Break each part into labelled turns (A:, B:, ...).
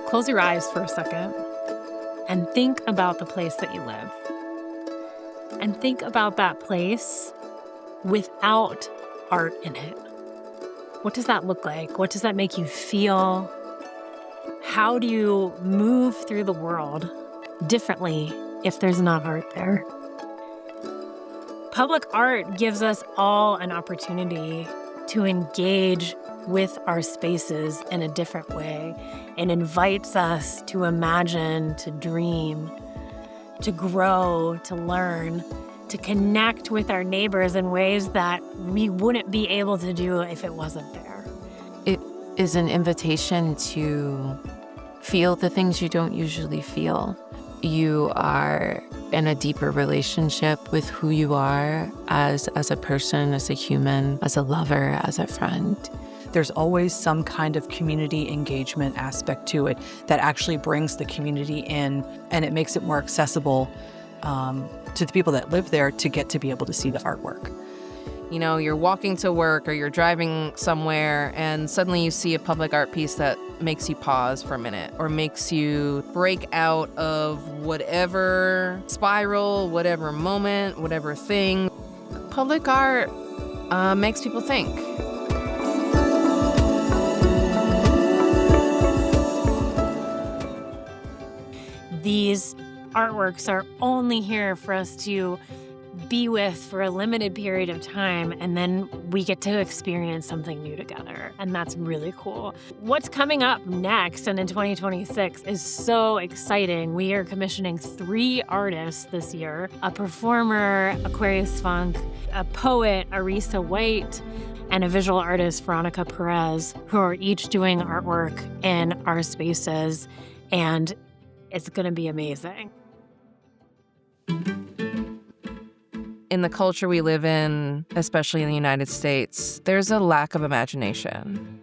A: close your eyes for a second and think about the place that you live. And think about that place without art in it. What does that look like? What does that make you feel? How do you move through the world differently if there's not art there? Public art gives us all an opportunity to engage with our spaces in a different way and invites us to imagine, to dream, to grow, to learn, to connect with our neighbors in ways that we wouldn't be able to do if it wasn't there.
B: It is an invitation to feel the things you don't usually feel. You are in a deeper relationship with who you are as a person, as a human, as a lover, as a friend.
C: There's always some kind of community engagement aspect to it that actually brings the community in, and it makes it more accessible to the people that live there to get to be able to see the artwork.
D: You know, you're walking to work or you're driving somewhere and suddenly you see a public art piece that makes you pause for a minute or makes you break out of whatever spiral, whatever moment, whatever thing. Public art makes people think.
A: These artworks are only here for us to be with for a limited period of time, and then we get to experience something new together, and that's really cool. What's coming up next and in 2026 is so exciting. We are commissioning 3 artists this year: a performer, Aquarius Funkk, a poet, Arisa White, and a visual artist, Veronica, who are each doing artwork in our spaces, and it's going to be amazing.
D: In the culture we live in, especially in the United States, there's a lack of imagination.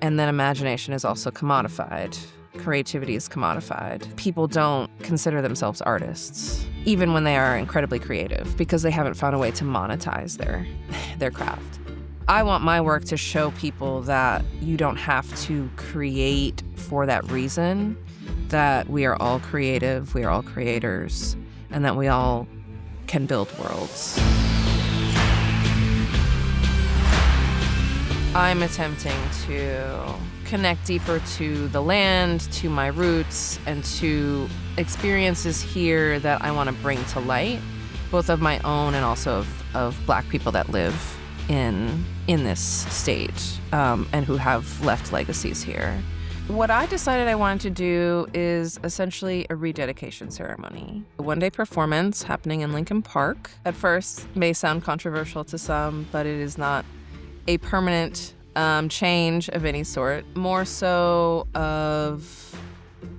D: And then imagination is also commodified. Creativity is commodified. People don't consider themselves artists, even when they are incredibly creative, because they haven't found a way to monetize their craft. I want my work to show people that you don't have to create for that reason, that we are all creative, we are all creators, and that we all can build worlds. I'm attempting to connect deeper to the land, to my roots, and to experiences here that I want to bring to light, both of my own and also of Black people that live in this state and who have left legacies here. What I decided I wanted to do is essentially a rededication ceremony. A one-day performance happening in Lincoln Park. At first, may sound controversial to some, but it is not a permanent change of any sort. More so of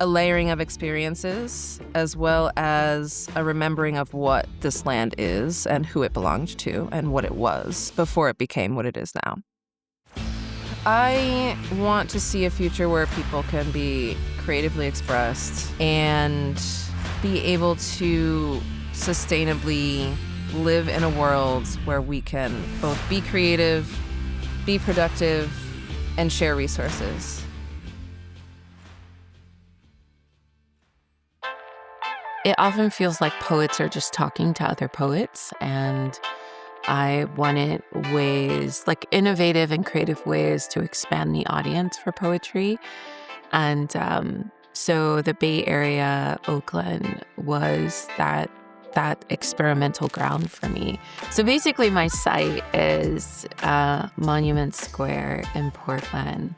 D: a layering of experiences, as well as a remembering of what this land is and who it belonged to and what it was before it became what it is now. I want to see a future where people can be creatively expressed and be able to sustainably live in a world where we can both be creative, be productive, and share resources.
B: It often feels like poets are just talking to other poets, and I wanted ways, like innovative and creative ways to expand the audience for poetry. And so the Bay Area, Oakland, was that experimental ground for me. So basically my site is Monument Square in Portland.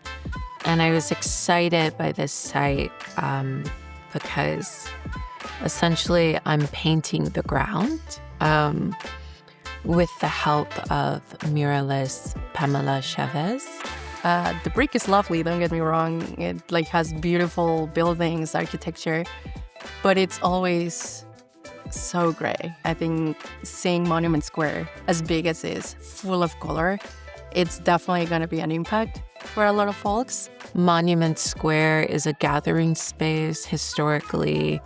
B: And I was excited by this site because essentially I'm painting the ground with the help of muralist Pamela Chavez.
E: The brick is lovely, don't get me wrong. It has beautiful buildings, architecture, but it's always so gray. I think seeing Monument Square, as big as it is, full of color, it's definitely going to be an impact for a lot of folks.
B: Monument Square is a gathering space historically.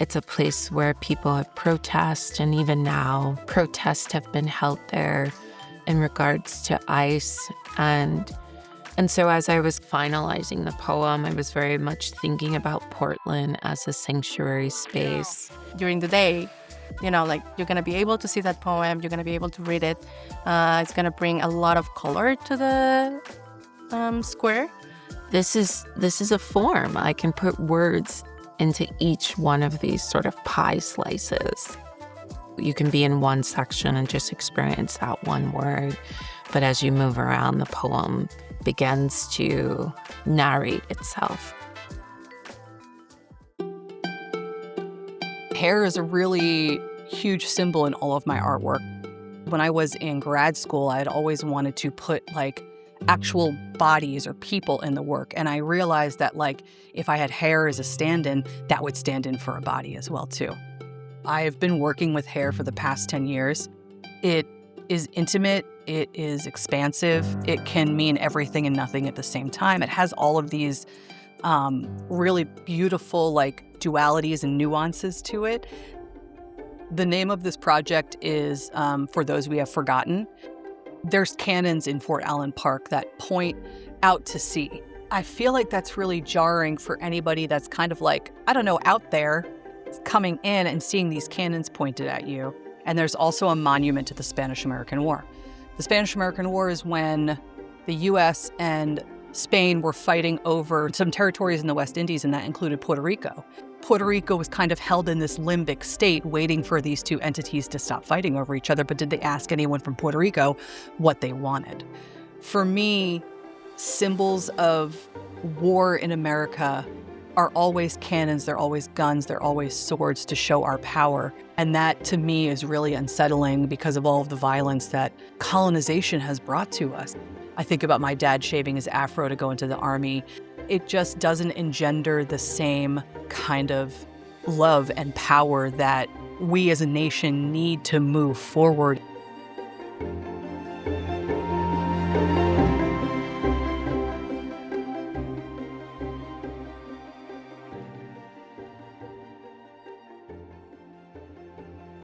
B: It's a place where people have protested, and even now, protests have been held there in regards to ICE and And so as I was finalizing the poem, I was very much thinking about Portland as a sanctuary space.
E: During the day, like you're going to be able to see that poem, you're going to be able to read it. It's going to bring a lot of color to the square.
B: This is a form. I can put words into each one of these sort of pie slices. You can be in one section and just experience that one word. But as you move around, the poem begins to narrate itself.
C: Hair is a really huge symbol in all of my artwork. When I was in grad school, I had always wanted to put actual bodies or people in the work. And I realized that if I had hair as a stand-in, that would stand in for a body as well too. I've been working with hair for the past 10 years. It is intimate, it is expansive, it can mean everything and nothing at the same time. It has all of these really beautiful dualities and nuances to it. The name of this project is For Those We Have Forgotten. There's cannons in Fort Allen Park that point out to sea. I feel like that's really jarring for anybody that's kind of out there coming in and seeing these cannons pointed at you. And there's also a monument to the Spanish-American War. The Spanish-American War is when the U.S. and Spain were fighting over some territories in the West Indies, and that included Puerto Rico. Puerto Rico was kind of held in this limbic state, waiting for these two entities to stop fighting over each other. But did they ask anyone from Puerto Rico what they wanted? For me, symbols of war in America are always cannons, they're always guns, they're always swords to show our power. And that, to me, is really unsettling because of all of the violence that colonization has brought to us. I think about my dad shaving his afro to go into the army. It just doesn't engender the same kind of love and power that we as a nation need to move forward.